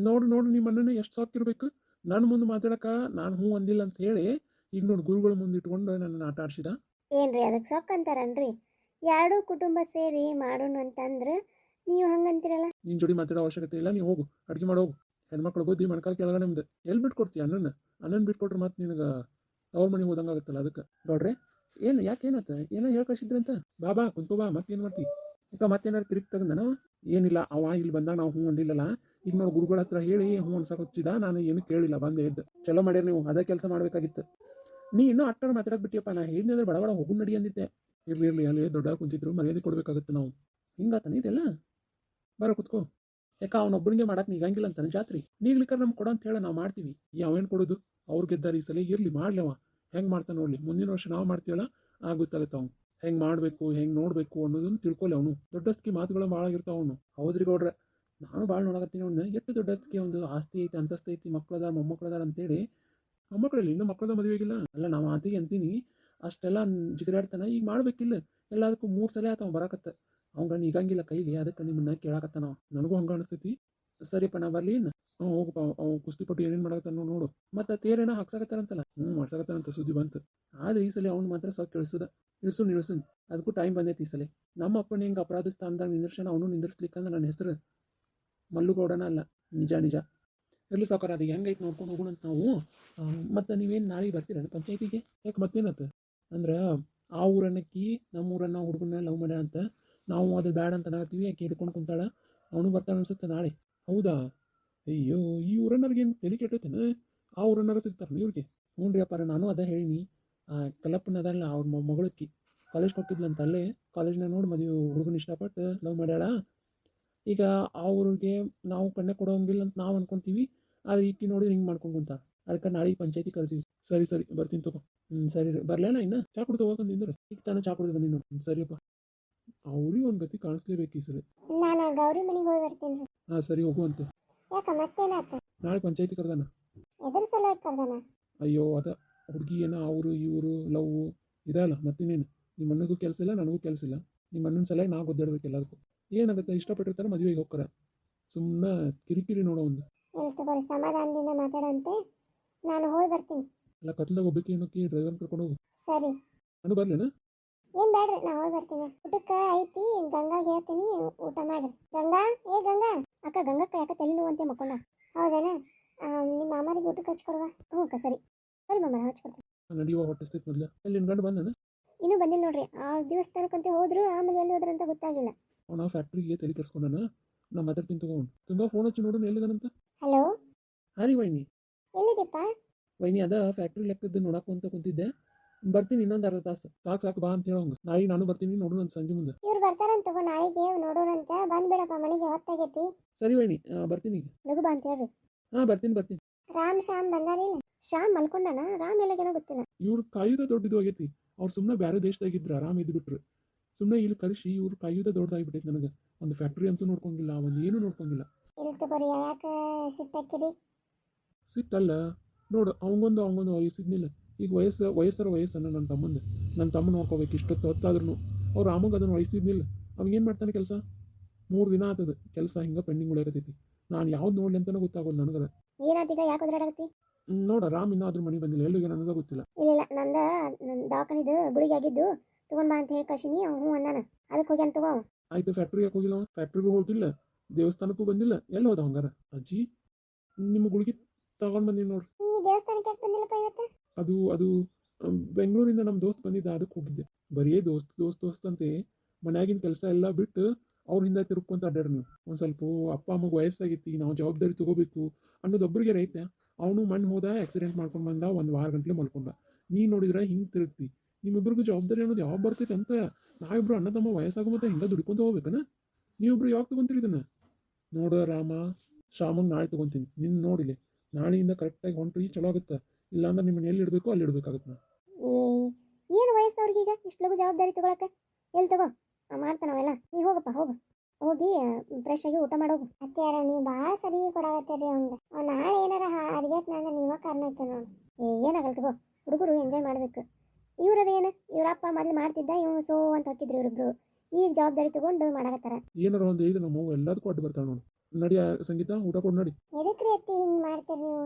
ನೋಡು ನೋಡು ನಿಮ್ಮ ಅಣ್ಣನ ಎಷ್ಟು ಸಾಕಿರ್ಬೇಕು. ನನ್ನ ಮುಂದೆ ಮಾತಾಡಕ ನಾನು ಹ್ಞೂ ಅಂದಿಲ್ಲ ಅಂತ ಹೇಳಿ ಈಗ ನೋಡಿ ಗುರುಗಳ ಮುಂದೆ ಇಟ್ಕೊಂಡು ನನ್ನನ್ನು ಆಟ ಆಡ್ಸಿದ. ಏನ್ರಿ ಅದಕ್ಕೆ ಸೊಕ್ಕ ಅಂತಾರನ್ರಿ? ಎರಡೂ ಕುಟುಂಬ ಸೇರಿ ಮಾಡೋಣ ಅಂತಂದ್ರೆ ನೀವು ಹಂಗಂತೀರಲ್ಲ. ನಿನ್ನ ಜೋಡಿ ಮಾತಾಡೋ ಅವಶ್ಯಕತೆ ಇಲ್ಲ, ನೀವು ಹೋಗು ಅಡುಗೆ ಮಾಡೋಗು. ಹೆಣ್ಮಕ್ಳು ಬುದ್ಧಿ ಮಣ್ಕಾಲ ಕೆಳಗಡೆ ನಿಮ್ದು ಎಲ್ಲಿ ಬಿಟ್ಕೊಡ್ತೀಯ ಅಣ್ಣನ ಬಿಟ್ಕೊಟ್ರೆ ಮತ್ತೆ ನಿನಗೆ ಅವ್ರ ಮನೆಗೆ ಹೋದಂಗೆ ಆಗುತ್ತಲ್ಲ. ಅದಕ್ಕೆ ನೋಡ್ರಿ ಏನು ಯಾಕೆ ಏನಾಯ್ತು ಏನೋ ಹೇಳಿ ಕಳಿಸಿದ್ರಂತ. ಬಾ ಕುಂತ್ಕೋ ಬಾ, ಮತ್ತೇನು ಮಾಡ್ತಿ ಈಗ ಮತ್ತೇನಾರು ತಿರುಗಿ ತಗಂದನ? ಏನಿಲ್ಲ, ಅವ ಇಲ್ಲಿ ಬಂದಾಗ ನಾವು ಹ್ಞೂ ಅಂದಿಲ್ಲಲ್ಲ. ಈಗ ನಾವು ಗುರುಗಳ ಹತ್ರ ಹೇಳಿ ಹ್ಞೂ ಅನ್ಸಕ್ಕೆ ಹಚ್ಚಿದ, ನಾನು ಏನು ಕೇಳಿಲ್ಲ, ಬಂದೇ ಇದ್ದ. ಚಲೋ ಮಾಡ್ಯಾರ ನೀವು, ಅದೇ ಕೆಲಸ ಮಾಡಬೇಕಾಗಿತ್ತು. ನೀ ಇನ್ನೂ ಅಟ್ಟಾರ ಮಾತಾಡೋದು ಬಿಟ್ಟಿಯಪ್ಪ. ನಾ ಹೇಳಿದ್ರೆ ಬಡಬಡ ಹೋಗು ನಡಿ ಅಂದಿದ್ದೆ. ಇರಲಿ ಅಲ್ಲಿ ದೊಡ್ಡ ಕುಂತಿದ್ರು ಮರ್ಯಾದೆ ಕೊಡಬೇಕಾಗುತ್ತೆ ನಾವು. ಹಿಂಗಾತಾನೆ ಇದೆಲ್ಲ. ಬರೋ ಕುತ್ಕೋ. ಯಾಕೆ ಅವನೊಬ್ಬನಿಗೆ ಮಾಡಕ್ಕೆ ನೀಗಂಗಿಲ್ಲ ಅಂತಾನೆ ಜಾತ್ರೆ. ನೀಗ್ಲಿಕ್ಕಾರ ನಮ್ಗೆ ಕೊಡೋ ಅಂತ ಹೇಳಿ ನಾವು ಮಾಡ್ತೀವಿ. ಅವೇನು ಕೊಡೋದು? ಅವ್ರು ಗೆದ್ದಾರ ಈ ಸಲ, ಇರಲಿ ಮಾಡ್ಲವ. ಹೆಂಗೆ ಮಾಡ್ತಾನೆ ನೋಡಲಿ, ಮುಂದಿನ ವರ್ಷ ನಾವು ಮಾಡ್ತೀವಲ್ಲ ಗೊತ್ತಾಗುತ್ತೆ ಅವ್ನು ಹೆಂಗೆ ಮಾಡಬೇಕು ಹೆಂಗೆ ನೋಡಬೇಕು ಅನ್ನೋದನ್ನು ತಿಳ್ಕೊಳ್ಳಿ. ಅವನು ದೊಡ್ಡಸ್ಕಿ ಮಾತುಗಳು ಭಾಳ ಆಗಿರ್ತಾವ ಅವನು. ಹೌದ್ರಿ ಗೌಡ್ರೆ, ನಾನು ಭಾಳ ನೋಡಕತ್ತೀನಿ ಅವ್ನ. ಎಷ್ಟು ದೊಡ್ಡಸ್ಕಿ ಒಂದು ಆಸ್ತಿ ಐತಿ, ಅಂತಸ್ತು ಐತಿ, ಮಕ್ಕಳದ ಮೊಮ್ಮಕ್ಕಳದಾರ ಅಂತೇಳಿ. ಮೊಮ್ಮಕ್ಕಳಲ್ಲಿ ಇನ್ನೂ ಮಕ್ಕಳದ ಮದುವೆ ಆಗಿಲ್ಲ. ಅಲ್ಲ ನಾವು ಮಾತಿಗೆ ಅಂತೀನಿ, ಅಷ್ಟೆಲ್ಲ ಜಿಗಿದಾಡ್ತಾನೆ. ಈಗ ಮಾಡ್ಬೇಕಿಲ್ಲ, ಎಲ್ಲದಕ್ಕೂ 3 ಸಲ ಆತ ಬರಾಕತ್ತ. ಅವಂಗ ನೀಗಂಗಿಲ್ಲ ಕೈಲಿ, ಅದಕ್ಕೆ ನಿಮ್ಮನ್ನ ಕೇಳಾಕತ್ತಾನ. ನನಗೂ ಹಂಗೆ ಅನಿಸ್ತೈತಿ. ಸರಿಯಪ್ಪ ನಾ ಬರ್ಲಿ ಇನ್ನು. ಹೋಗಪ್ಪ, ಅವು ಕುಸ್ತಿಪಟ್ಟು ಏನೇನು ಮಾಡಕತ್ತಾನ ನೋಡು. ಮತ್ತು ತೇರೇನ ಹಾಕ್ಸಾಕತ್ತಾರಂತಲ್ಲ. ಮಾಡ್ಸಾಕತ್ತಾರಂತ ಸುದ್ದಿ ಬಂತು. ಆದರೆ ಈ ಸಲ ಅವ್ನು ಮಾತ್ರ ಸಾಕು ಕೇಳಿಸೋದ. ನಿಲ್ಸುನ್ ಅದಕ್ಕೂ ಟೈಮ್ ಬಂದೈತಿ ಈ ಸಲ. ನಮ್ಮ ಅಪ್ಪನ ಹಿಂಗೆ ಅಪರಾಧ ಸ್ಥಾನದಾಗ ನಿಂದಿರ್ಸೋಣ, ಅವನು ನಿಂದಿರ್ಸ್ಲಿಕ್ಕಂದ್ರೆ ನನ್ನ ಹೆಸರು ಮಲ್ಲುಗೌಡನ ಅಲ್ಲ. ನಿಜ ಎಲ್ಲಿ ಸಾಕಾರ ಅದು ಹೆಂಗೈತೆ ನೋಡ್ಕೊಂಡು ಹೋಗೋಣ ಅಂತ ನಾವು. ಮತ್ತು ನೀವೇನು ನಾಳೆಗೆ ಬರ್ತೀರ ಪಂಚಾಯತಿಗೆ? ಯಾಕೆ ಮತ್ತೇನತ್ತ ಅಂದ್ರೆ ಆ ಊರನ್ನಕ್ಕಿ ನಮ್ಮ ಊರನ್ನ ಹುಡುಗನ ಲವ್ ಮಾಡ್ಯಾಳ ಅಂತ. ನಾವು ಅದು ಬ್ಯಾಡ ಅಂತ ನಾಗ್ತೀವಿ. ಯಾಕೆ ಹಿಡ್ಕೊಂಡು ಕುಂತಾಳ. ಅವನು ಬರ್ತಾನೆ ಅನ್ಸುತ್ತೆ ನಾಳೆ. ಹೌದಾ? ಅಯ್ಯೋ, ಈ ಊರನ್ನವ್ರಿಗೇನು ತಲೆ ಕೆಟ್ಟೈತೇನೆ? ಆ ಊರನ್ನಾರು ಸಿಗ್ತಾರೆ ಇವ್ರಿಗೆ? ಹ್ಞೂ ರೀ ಅಪ್ಪಾರ, ನಾನು ಅದೇ ಹೇಳಿನಿ. ಕಲ್ಲಪ್ಪನ ಅದಲ್ಲ ಅವ್ರ ಮಗಳಕ್ಕಿ ಕಾಲೇಜ್ ಕೊಟ್ಟಿದ್ಲಂತ. ಅಲ್ಲೇ ಕಾಲೇಜ್ನಾಗ ನೋಡಿ ಮದುವೆ ಹುಡುಗನ ಇಷ್ಟಪಟ್ಟು ಲವ್ ಮಾಡ್ಯಾಳ. ಈಗ ಅವ್ರಿಗೆ ನಾವು ಕಣ್ಣೆ ಕೊಡೋಂಗಿಲ್ಲ ಅಂತ ನಾವು ಅನ್ಕೊಂತೀವಿ. ಆದರೆ ಈಕಿ ನೋಡಿ ಹಿಂಗೆ ಮಾಡ್ಕೊಂಡು ಕುಂತ. ಅದಕ್ಕೆ ನಾಳೆ ಪಂಚಾಯತಿ ಕರಿತೀವಿ. ಸರಿ ಬರ್ತೀನಿ ತಗೋ. ಸರಿ ರೀ, ಬರ್ಲೇನ ಇನ್ನು ಚಾ ಕುಡ್ದು ಹೋಗಂದ್ರೆ ಈಗ ತಾನೇ ಚಾ ಕುಡ್ದು ಬಂದೀನಿ ನೋಡಿ. ಸರಿಯಪ್ಪ, ಅವ್ರಿಗೆ ಒಂದು ಗತಿ ಕಾಣಿಸ್ಲೇಬೇಕು ಈ ಸರಿ. ನಾನು ಗೌರಿ ಮನೆಗೆ ಹೋಗಿ ಬರ್ತೀನಿ. ಹಾಂ ಸರಿ, ಹೋಗುವಂತೆ. ಯಾಕೆ ಮತ್ತೇನಾಯ್ತು? ನಾಳೆ ಪಂಚಾಯತಿ ಕರ್ದಾನ. ಎದ್ರ ಸಲ ಕರ್ದಾನ? ಅಯ್ಯೋ ಅದ ಹುಡುಗಿ ಏನೋ ಅವರು ಇವರು ಲವ್ ಇದಲ್ಲ ಮತ್ತಿನ್ನೇನು. ನಿಮ್ಮ ಅಣ್ಣಗೂ ಕೆಲಸ ಇಲ್ಲ, ನನಗೂ ಕೆಲಸ ಇಲ್ಲ. ನಿಮ್ಮ ಅಣ್ಣನ ಸಲ ನಾವು ಗೊದ್ದಾಡ್ಬೇಕು ಎಲ್ಲದಕ್ಕೂ. ಏನಾಗುತ್ತೆ, ಇಷ್ಟಪಟ್ಟಿರ್ತಾರೆ, ಮದುವೆಗೆ ಹೋಗ್ತಾರೆ. ಸುಮ್ಮನೆ ಕಿರಿಕಿರಿ ನೋಡೋ ಒಂದು. ಇಲ್ಲಿ ತಗೋರಿ, ಸಮಾಧಾನದಿಂದ ಮಾತಾಡಂತೆ. ನಾನು ಹೋಗಿ ಬರ್ತೀನಿ. ಅಲ್ಲ ಕತ್ಲಾಗ ಒಬ್ಬಕ್ಕೆ ಏನೋಕಿ ಡ್ರೈವರ್ ಕರ್ಕೊಂಡು ಹೋಗು. ಸರಿ. ನಾನು ಬರ್ಲೇನಾ? ಏನು ಬೇಡ್ರಿ, ನಾ ಹೋಗಿ ಬರ್ತೀನಿ. ಊಟಕ್ಕೆ ಐತಿ, ಗಂಗಾಗೆ ಹೇಳ್ತೀನಿ ಊಟ ಮಾಡ್ರಿ. ಗಂಗಾ, ಏ ಗಂಗಾ. ಅಕ್ಕ ಗಂಗಕ್ಕ ಯಾಕೆ ತಲೆ ನೋವಂತೆ ಮಕ್ಕೊಂಡ? ಹೌದೇನಾ? ನಿಮ್ಮ ಮಾಮರಿಗೆ ಊಟಕ್ಕೆ ಹಚ್ಕೊಡುವ. ಹ್ಞೂ ಅಕ್ಕ ಸರಿ. ಸರಿ ಮಾಮ, ಹಚ್ಕೊಡ್ತೀನಿ. ನಡೆಯುವ ಹೊಟ್ಟೆಸ್ತೈತೆ ಮೊದಲು. ಅಲ್ಲಿ ನಿನ್ನ ಗಂಡು ಬಂದನು? ಇನ್ನೂ ಬಂದಿಲ್ಲ ನೋಡ್ರಿ. ಆ ದೇವಸ್ಥಾನಕ್ಕಂತೆ ಹೋದ್ರು, ಆಮೇಲೆ ಎಲ್ಲಿ ಹೋದ್ರ ಅಂತ ಗೊತ್ತಾಗಿಲ್ಲ. ಅವನು ಫ್ಯಾಕ್ಟ್ರಿಗೆ ತಲೆ ಕೆಡ್ಸ್ಕೊಂಡಾನ. ನಾ ಮಾತಾಡ್ತೀನಿ ತಗೊಂಡು ತುಂಬ ಫೋನ್ ಹಚ್ಚಿ ನೋಡೋಣ ಎಲ್ಲಿದಾನಂತ. ಹಲೋ. ಹಾಂ ರೀ ವೈನಿ. ಎಲ್ಲಿದ್ದೀಪ್ಪ? ವೈನಿ ಅದ ಫ್ಯಾಕ್ಟ್ರಿ ಲೆಕ್ಕದ್ದು ನೋಡಕ್ಕೆ ಅಂತ ಕುಂತಿದ್ದೆ. ಬರ್ತೀನಿ ಇನ್ನೊಂದು ಅರ್ಧ ತಾಸು. ಸಾಕು ಬಾ ಅಂತ ಹೇಳೋಂಗ. ನಾಳೆ ನಾನು ಬರ್ತೀನಿ, ನೋಡೋಣ ಸಂಜೆ ಮುಂದೆ. ಇವ್ರು ಬರ್ತಾರಂತ ತಗೋ, ನಾಳೆಗೆ ನೋಡೋಣಂತ. ಬಂದ್ಬಿಡಪ್ಪ ಮನೆಗೆ, ಹೊತ್ತಾಗೈತಿ. ಸರಿ ವೈನಿ, ಬರ್ತೀನಿ ಈಗ. ಲಘು ಬಾ ಅಂತ ಹೇಳ್ರಿ. ಹಾಂ ಬರ್ತೀನಿ. ರಾಮ್ ಶ್ಯಾಮ್ ಬಂದಾರಿಲ್ಲ? ಶ್ಯಾಮ್ ಮಲ್ಕೊಂಡನ? ರಾಮ್ ಎಲ್ಲಗೇನೋ ಗೊತ್ತಿಲ್ಲ. ಇವ್ರು ಕಾಯುದ ದೊಡ್ಡದು ಆಗೈತಿ. ಅವ್ರು ಸುಮ್ಮನೆ ಬೇರೆ ದೇಶದಾಗಿದ್ರು ಆರಾಮ್ ಇದ್ದು ಬಿಟ್ರು. ಸುಮ್ಮನೆ ಇಲ್ಲಿ ಕಳಿಸಿ ಇವ್ರು ಕಾಯುದ ದೊಡ್ಡದಾಗಿಬಿಟ್ಟೈತಿ. ನನಗೆ ಒಂದು ಫ್ಯಾಕ್ಟ್ರಿ ಅಂತೂ ನೋಡ್ಕೊಂಗಿಲ್ಲ, ಒಂದು ಏನೂ ನೋಡ್ಕೊಂಗಿಲ್ಲ. ಇಲ್ಲಿ ತಗೋರಿ, ಯಾಕೆ ಸಿಟ್ಟಾಕಿರಿ? ಸಿಟ್ಟಲ್ಲ ನೋಡು, ಅವಂಗೊಂದು ವಯಸ್ಸಿದ್ನಿಲ್ಲ. ಈಗ ವಯಸ್ಸನ್ನ ನನ್ನ ತಮ್ಮ ನೋಡ್ಕೋಬೇಕು. ಇಷ್ಟೊತ್ತು ಹೊತ್ತಾದ್ರೂ ಅವ್ರು ರಾಮಗೆ ಅದನ್ನು ವಯಸ್ಸಿದ್ನಿಲ್ಲ. ಅವಾಗ ಏನು ಮಾಡ್ತಾನೆ ಕೆಲಸ? 3 ದಿನ ಆಗ್ತದೆ ಕೆಲಸ ಹಿಂಗೆ ಪೆಂಡಿಂಗ್ ಉಳಿಯಕತ್ತೈತಿ. ನಾನು ಯಾವ್ದು ನೋಡ್ಲಿ ಅಂತಲೂ ಗೊತ್ತಾಗೋದು ನನಗದ. ಏನಾತೀಗ? ಯಾಕೆ ಒದ್ರಾಡಕತ್ತಿ? ನೋಡ, ರಾಮ್ ಇನ್ನೂ ಮನೆ ಬಂದಿಲ್ಲ, ಎಲ್ಲಿಗೆ ಅನ್ನೋದು ಗೊತ್ತಿಲ್ಲ. ಇಲ್ಲ, ನನ್ನ ದವಾಖಾನಿದು ಗುಳಿಗೆ ಆಗಿದ್ದು ತಗೊಂಡ್ ಬಾ ಅಂತ ಹೇಳಿ ಕಳ್ಸಿನಿ. ಹ್ಞೂ ಅಂದಾನ, ಅದಕ್ಕೆ ಹೋಗ್ಯಾನ ತಗೋ. ಆಯ್ತು, ಫ್ಯಾಕ್ಟ್ರಿಗೆ ಯಾಕೆ ಹೋಗಿಲ್ಲ? ಫ್ಯಾಕ್ಟ್ರಿಗೂ ಹೋಗಿಲ್ಲ, ದೇವಸ್ಥಾನಕ್ಕೂ ಬಂದಿಲ್ಲ, ಎಲ್ಲಿ ಹೋದ ಹಂಗಾರ? ಅಜ್ಜಿ, ನಿಮ್ಮ ಗುಳಿಗೆ ತಗೊಂಡು ಬಂದೀನಿ ನೋಡ್ರಿ. ನೀ ದೇವಸ್ಥಾನಕ್ಕೆ ಯಾಕೆ ಬಂದಿಲ್ಲಪ್ಪ ಇವತ್ತು? ಅದು ಬೆಂಗಳೂರಿಂದ ನಮ್ಮ ದೋಸ್ತ್ ಬಂದಿದ್ದ, ಅದಕ್ಕೆ ಹೋಗಿದ್ದೆ. ಬರೀ ದೋಸ್ತ್ ಅಂತೆ ಮನ್ಯಾಗಿನ ಕೆಲಸ ಎಲ್ಲ ಬಿಟ್ಟು ಅವ್ರ ಹಿಂದೆ ತಿರ್ಕೊಂತ ಅಡ್ಡಾಡ್ರಿ ನೀವು. ಒಂದು ಸ್ವಲ್ಪ ಅಪ್ಪ ಅಮ್ಮಗೆ ವಯಸ್ಸಾಗೈತಿ, ನಾವು ಜವಾಬ್ದಾರಿ ತಗೋಬೇಕು ಅನ್ನೋದೊಬ್ಬರಿಗೆ ರೈತೆ. ಅವನು ಮಣ್ಣು ಹೋದ, ಆಕ್ಸಿಡೆಂಟ್ ಮಾಡ್ಕೊಂಡು ಬಂದ, 1 ವಾರ ಗಂಟ್ಲೆ ಮಲ್ಕೊಂಡ. ನೀ ನೋಡಿದ್ರೆ ಹಿಂಗೆ ತಿರುಗ್ತಿ. ನಿಮ್ಮಿಬ್ಬರಿಗೂ ಜವಾಬ್ದಾರಿ ಅನ್ನೋದು ಯಾವಾಗ ಬರ್ತೈತೆ ಅಂತ. ನಾವಿಬ್ರು ಅಣ್ಣ ತಮ್ಮ ವಯಸ್ಸಾಗೋ ಮತ್ತೆ ಹಿಂಗೆ ದುಡ್ಕೊಂತ ಹೋಗ್ಬೇಕನ? ನೀವಿಬ್ರು ಯಾವಾಗ ತೊಗೊಂತೀರಿ ಇದನ್ನು? ನೋಡ ರಾಮ, ಶ್ರಾಮಂಗೆ ನಾಳೆ ತೊಗೊತೀನಿ. ನಿನ್ನ ನೋಡಿಲಿ, ನಾಳೆಯಿಂದ ಕರೆಕ್ಟಾಗಿ ಹೊಂಟ್ರಿ ಚಲೋ ಆಗುತ್ತೆ. ಇಲ್ಲಾಂದ್ರೆ ನಿಮ್ಮನ್ನು ಎಲ್ಲಿ ಇಡಬೇಕು ಅಲ್ಲಿ ಇಡಬೇಕಾಗುತ್ತೆ. ಏನು ವಯಸ್ಸು ಅವ್ರಿಗೀಗ ಇಷ್ಟು ಲಗು ಜವಾಬ್ದಾರಿ ತಗೊಳಕ್ಕೆ? ಎಲ್ಲಿ ತಗೋ, ಮಾಡ್ತಾನವೆಲ್ಲ. ನೀ ಹೋಗಪ್ಪ, ಹೋಗಿ ಫ್ರೆಶ್ ಆಗಿ ಊಟ ಮಾಡೋಗು. ಅತ್ತೆಯಾರ, ನೀವು ಭಾಳ ಸರಿ ಕೊಡಾಕತ್ತೀರಿ ಅವ್ನಿಗೆ. ಅವ್ನು ನಾಳೆ ಏನಾರ ಅದ್ಗೆಟ್ನ ಅಂದ್ರೆ ನೀವ ಕಾರಣ ಐತೆ ನೋಡಿ. ಏನಾಗಲ್ಲ ತಗೋ, ಹುಡುಗರು ಎಂಜಾಯ್ ಮಾಡ್ಬೇಕು. ಇವ್ರ ಏನು, ಇವ್ರಪ್ಪ ಮೊದಲು ಮಾಡ್ತಿದ್ದ, ಇವ್ ಸೋ ಅಂತ ಹಾಕಿದ್ರು ಇವರಿಬ್ರು. ಈಗ ಜವಾಬ್ದಾರಿ ತಗೊಂಡು ಮಾಡಾಕತ್ತಾರ. ಏನಾರ ಒಂದು ಇದು ನಮ್ಮ ಎಲ್ಲದಕ್ಕೂ ಅಡ್ಡು ಬರ್ತಾಳೆ ನೋಡು. ನಡಿ ಸಂಗೀತ ಊಟ ಕೊಡು ನಡಿ. ಎದಕ್ರಿ ಅತ್ತಿ ಹಿಂಗೆ ಮಾಡ್ತೀರಿ ನೀವು?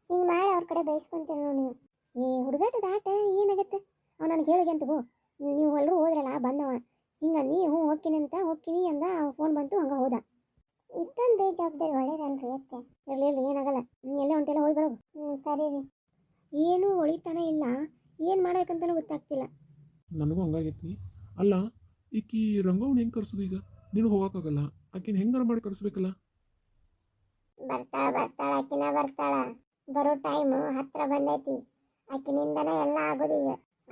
ಹಿಂಗೆ ಮಾಡಿ ಅವ್ರ ಕಡೆ ಬೈಸ್ಕೊಂತೀರಿ ನೋಡಿ ನೀವು. ಏ ಹುಡುಗಾಟದ ಆಟ ಏನಾಗತ್ತೆ? ಅವ್ನು ನನಗೆ ಹೇಳಿಗೆ ಅಂತ ತಗೋ, ನೀವು ಎಲ್ಲರೂ ಹೋದ್ರಲ್ಲ ಬಂದವ ಹಿಂಗೆ ನೀ ಹ್ಞೂ ಹೋಗ್ತೀನಿ ಅಂತ ಹೋಗ್ತೀನಿ ಅಂದ, ಫೋನ್ ಬಂತು ಹಂಗೆ ಹೋದ. ಇಷ್ಟೊಂದು ಬೇಜವಾಬ್ದಾರಿ ಒಳ್ಳೇದಲ್ರಿ ಅತ್ತೆ. ಇರಲಿ ಏನಾಗಲ್ಲ, ಎಲ್ಲೇ ಹೊಂಟೆಲ್ಲ ಹೋಗಿ ಬರೋದು. ಸರಿ ರೀ. ಏನೂ ಒಳಿತಾನೆ ಇಲ್ಲ, ಏನು ಮಾಡ್ಬೇಕಂತನೂ ಗೊತ್ತಾಗ್ತಿಲ್ಲ. ನನಗೂ ಹಂಗಾಗೈತಿ. ಅಲ್ಲ ಈಕಿ ರಂಗವ್ನ ಹೆಂಗೆ ಕರ್ಸೋದು ಈಗ? ನೀನು ಹೋಗೋಕ್ಕಾಗಲ್ಲ, ಆಕಿನ ಹೆಂಗಾರ ಮಾಡಿ ಕರ್ಸ್ಬೇಕಲ್ಲ. ಬರ್ತಾಳ ಆಕಿನ ಬರ್ತಾಳ. ಬರೋ ಟೈಮು ಹತ್ರ ಬಂದೈತಿ. ಆಕಿನಿಂದನೇ ಎಲ್ಲ ಆಗೋದು ಈಗ.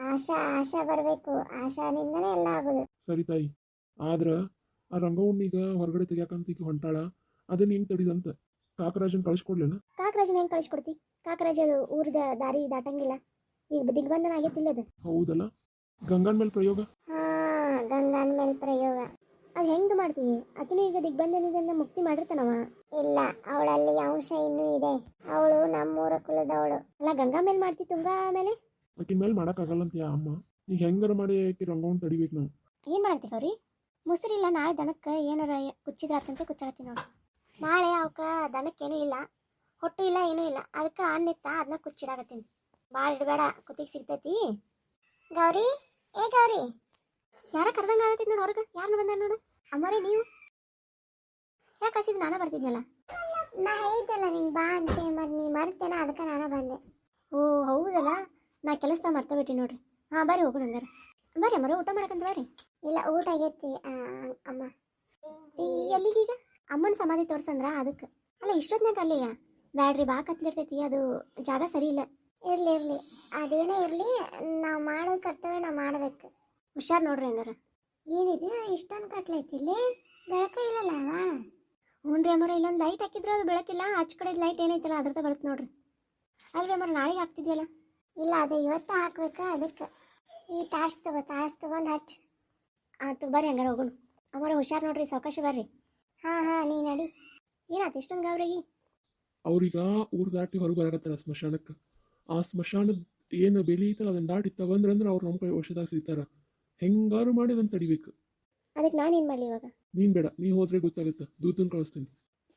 ಆಶಾ ಬರಬೇಕು, ಆಶಾನಿಂದನೇ ಎಲ್ಲ ಆಗೋದು. ಸರಿ ತಾಯಿ, ಆದ್ರೆ ಆ ರಂಗವ್ನೀಗ ಹೊರಗಡೆ ತೆಗಿಯಾಕಂತ ಈಗ ಹೊಂಟಾಳ, ಅದನ್ನ ಹೆಂಗೆ ತಡಿದಂತ? ಕಾಕರಾಜನ್ ಕಳಿಸ್ಕೊಡ್ಲೇನ? ಕಾಕರಾಜನ ಹೆಂಗೆ ಕಳಿಸ್ಕೊಡ್ತಿ? ಕಾಕರಾಜ ಅದು ಊರದ ದಾರಿ ದಾಟಂಗಿಲ್ಲ, ಈಗ ದಿಗ್ಬಂಧನ ಆಗೈತಿಲ್ಲ ಅದು. ಹೌದಲ್ಲ, ಗಂಗನ್ ಮೇಲೆ ಪ್ರಯೋಗ. ಗಂಗಾನ ಮೇಲೆ ಪ್ರಯೋಗ ಅದು ಹೆಂಗೆ ಮಾಡ್ತೀವಿ? ಆಕಿನ ಈಗ ದಿಗ್ಬಂಧನದಿಂದ ಮುಕ್ತಿ ಮಾಡಿರ್ತಾನವ. ಇಲ್ಲ, ಅವಳಲ್ಲಿ ಅಂಶ ಇನ್ನೂ ಇದೆ. ಅವಳು ನಮ್ಮೂರ ಕುಲದವಳು ಅಲ್ಲ. ಗಂಗಾ ಮೇಲೆ ಮಾಡ್ತಿ, ತುಂಗಾ ಮೇಲೆ? ಆಕಿನ ಮೇಲೆ ಮಾಡೋಕ್ಕಾಗಲ್ಲ ಅಂತ ಅಮ್ಮ. ಈಗ ಹೆಂಗಾರ ಮಾಡಿ ಆಕಿ ರಂಗವ್ನ ತಡಿಬೇಕು ನಾವು. ಏನು ಮಾಡತ್ತೀವಿ ಅವ್ರಿ? ಮುಸುರಿಲ್ಲ, ನಾಳೆ ದನಕ್ಕೆ ಏನಾರ ಕುಚ್ಚಿದ್ರಾತಂತ ಕುಚ್ಚಾಕತ್ತೀವಿ ನಾವು. ನಾಳೆ ಅವಕ್ಕೆ ದನಕ್ಕೇನೂ ಇಲ್ಲ, ಹೊಟ್ಟು ಇಲ್ಲ, ಏನೂ ಇಲ್ಲ. ಅದಕ್ಕೆ ಅನ್ನಿತ್ತ ಅದನ್ನ ಕುಚ್ಚಿಡಾಕತ್ತೀನಿ. ಭಾಳ ಇಡಬೇಡ, ಕುತ್ತಿಗೆ ಸಿಗ್ತೈತಿ. ಗೌರಿ, ಏ ಗೌರಿ, ಯಾರ ಕರ್ದಂಗೆ ಆಗತ್ತೈತಿ ನೋಡು ಹೊರಗೆ. ಯಾರನ್ನ ಬಂದ ನೋಡು. ಅಮ್ಮರೇ ನೀವು ಯಾಕೆ ಕಳಿಸಿದ್ದು? ನಾನೇ ಬರ್ತಿದ್ನಲ್ಲ. ನಾ ಹೇಳಿದ್ದಲ್ಲ ನಿಂಗೆ ಬಾ ಅಂತೆ, ಮತ್ತು ನೀ ಮರ್ತೇನ, ಅದಕ್ಕೆ ನಾನೇ ಬಂದೆ. ಓ ಹೌದಲ್ಲ, ನಾ ಕೆಲಸದ ಮರ್ತ ಬಿಟ್ಟಿ ನೋಡ್ರಿ. ಹಾಂ ಬರ್ರಿ, ಹೋಗೋಣ ಹಂಗಾರೆ. ಬರ್ರಿ ಅಮ್ಮರ, ಊಟ ಮಾಡಕ್ಕಂತ ಬರ್ರಿ. ಇಲ್ಲ, ಊಟ ಆಗೈತಿ ಅಮ್ಮ. ಎಲ್ಲಿಗೀಗ? ಅಮ್ಮನ ಸಮಾಧಿ ತೋರ್ಸಂದ್ರ ಅದಕ್ಕೆ. ಅಲ್ಲ ಇಷ್ಟೊತ್ನಾಗ ಅಲ್ಲಿಗ ಬ್ಯಾಡ್ರಿ, ಬಾ ಕತ್ಲಿರ್ತೈತಿ, ಅದು ಜಾಗ ಸರಿ ಇಲ್ಲ. ಇರಲಿ ಅದೇನೇ ಇರಲಿ, ನಾವು ಮಾಡೋ ಕರ್ತವ್ಯ ನಾವು ಮಾಡಬೇಕು. ಹುಷಾರು ನೋಡ್ರಿ ಹಂಗಾರ. ಏನಿದೆ ಇಷ್ಟೊಂದು ಕತ್ಲೈತಿ ಇಲ್ಲಿ? ಬೆಳಕ ಇಲ್ಲಲ್ಲ ಭಾಳ. ಹ್ಞೂ ರೀ ಅಮ್ಮರ, ಇಲ್ಲೊಂದು ಲೈಟ್ ಹಾಕಿದ್ರೆ ಅದು ಬೆಳಕಿಲ್ಲ. ಆಚೆ ಕಡೆ ಲೈಟ್ ಏನೈತಲ್ಲ ಅದ್ರದ್ದು ಬರುತ್ತೆ ನೋಡ್ರಿ. ಅಲ್ರಿ ಅಮ್ಮರ, ನಾಳೆಗೆ ಹಾಕ್ತಿದ್ವಲ್ಲ. ಇಲ್ಲ, ಅದು ಇವತ್ತು ಹಾಕ್ಬೇಕು. ಅದಕ್ಕೆ ಈ ಟಾರ್ಚ್ ತಗೊಂಡು ಹಚ್ಚು. ಆಯ್ತು ಬರ್ರಿ ಹಂಗಾರೆ ಹೋಗೋಣ. ಅಮ್ಮರ ಹುಷಾರು ನೋಡ್ರಿ, ಸಾವಕಾಶ ಬರ್ರಿ. ಹಾಂ ನೀ ನಡಿ. ಏನಾಯ್ತು ಇಷ್ಟೊಂದು ಗಾಬ್ರಿಗೆ? ಅವ್ರೀಗ ಊರು ದಾಟಿ ಹೊರಗೆ ಬರಕತ್ತಾರ ಸ್ಮಶಾನಕ್ಕೆ. ಆ ಸ್ಮಶಾನದ ಏನು ಬೆಲೆ ಐತಲ್ಲ ಅದನ್ನ ದಾಟಿ ತಗೊಂಡ್ರಂದ್ರೆ ಅವ್ರು ನಮ್ಮ ಕೈ ವಶದಾಗ ಸಿಗ್ತಾರ. ಹೆಂಗಾರು ಮಾಡಿ ಅದನ್ನು ತಡಿಬೇಕು. ಅದಕ್ಕೆ ನಾನೇನು ಮಾಡಲಿ ಇವಾಗ? ನೀನು ಬೇಡ, ನೀ ಹೋದ್ರೆ ಗೊತ್ತಾಗುತ್ತೆ, ದೂತನ ಕಳಿಸ್ತೀನಿ.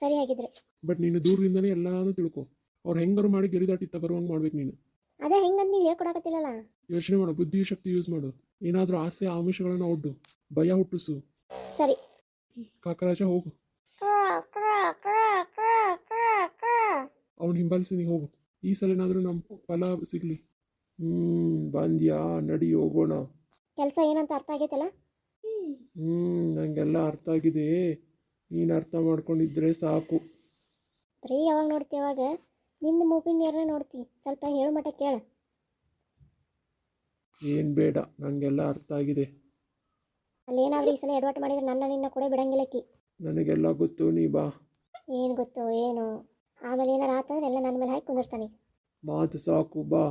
ಸರಿ ಆಗಿದ್ರೆ. ಬಟ್ ನೀನು ದೂರದಿಂದನೇ ಎಲ್ಲಾನು ತಿಳ್ಕೊ. ಅವ್ರು ಹೆಂಗಾರು ಮಾಡಿ ಗೆರಿ ದಾಟಿ ಬರುವಂಗೆ ಮಾಡ್ಬೇಕು ನೀನು. ಅದೇ ಹೆಂಗಂತ ನೀವು ಹೇಳ್ಕೊಡಕತ್ತಿಲ್ಲಲ್ಲ. ಯೋಚನೆ ಮಾಡು, ಬುದ್ಧಿ ಶಕ್ತಿ ಯೂಸ್ ಮಾಡು. ಏನಾದರೂ ಆಸೆ ಆಮಿಷಗಳನ್ನ ಒಡ್ಡು, ಭಯ ಹುಟ್ಟಿಸು. ಸರಿ. ಕಾಕರಾಜ ಹೋಗು, ಅವ್ನು ಹಿಂಬಾಲಿಸಿ ನೀ ಹೋಗು. ಈ ಸಲನಾದರೂ ನಮ್ಮ ಫಲ ಸಿಗಲಿ. ಬಂದ್ಯಾ? ನಡಿ ಹೋಗೋಣ. ಕೆಲಸ ಏನಂತ ಅರ್ಥ ಆಗೈತಲ್ಲ? ನಂಗೆಲ್ಲ ಅರ್ಥ ಆಗಿದೆ. ನೀನು ಅರ್ಥ ಮಾಡ್ಕೊಂಡಿದ್ರೆ ಸಾಕು. ಬರೀ ಯಾವಾಗ ನೋಡ್ತಿ? ಯಾವಾಗ ನಿಂದು ಮೂಗಿನ ನೀರನ್ನ ನೋಡ್ತಿ? ಸ್ವಲ್ಪ ಹೇಳು ಮಟ್ಟ ಕೇಳ. ಏನು ಬೇಡ, ನನಗೆಲ್ಲ ಅರ್ಥ ಆಗಿದೆ. ಅಲ್ಲೇನಾದ್ರೂ ಈ ಸಲ ಎಡವಟ್ಟು ಮಾಡಿದ್ರೆ ನನ್ನ ನಿನ್ನ ಕೂಡ ಬಿಡಂಗಿಲ್ಲಕ್ಕಿ. ನನಗೆಲ್ಲ ಗೊತ್ತು, ನೀ ಬಾ. ಏನು ಗೊತ್ತು ಏನು? ಆಮೇಲೆ ಏನಾರು ಆತಂದ್ರೆ ಎಲ್ಲ ನನ್ನ ಮೇಲೆ ಹಾಕಿ ಕುಂದಿರ್ತಾನೆ. ಮಾತು ಸಾಕು, ಬಾ.